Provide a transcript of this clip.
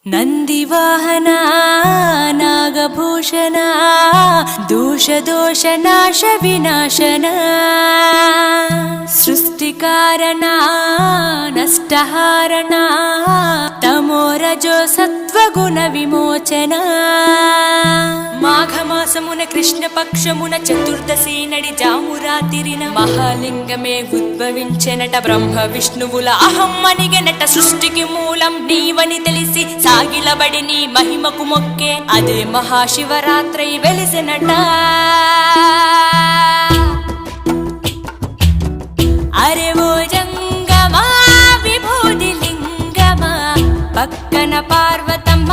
ನಂದಿವಾಹನ ನಾಗಭೂಷಣ ದೋಷ ದೋಷ ನಾಶ ವಿನಾಶನ ಸೃಷ್ಟಿಕಾರಣ ನಷ್ಟಹಾರಣ తమోరజో సత్వగుణ విమోచన మాఘమాసమున కృష్ణపక్షమున చతుర్దశి నడి జామురాతిరిన మహాలింగమే ఉద్భవించెనట బ్రహ్మ విష్ణువుల అహం అనిగెనట సృష్టికి మూలం నీవని తెలిసి సాగిలబడి నీ మహిమకు మొక్కే అదే మహాశివరాత్రి వెలిసెనట అరే ఓ జంగమా విభూది లింగమా పక్కన పార్వతమ్మ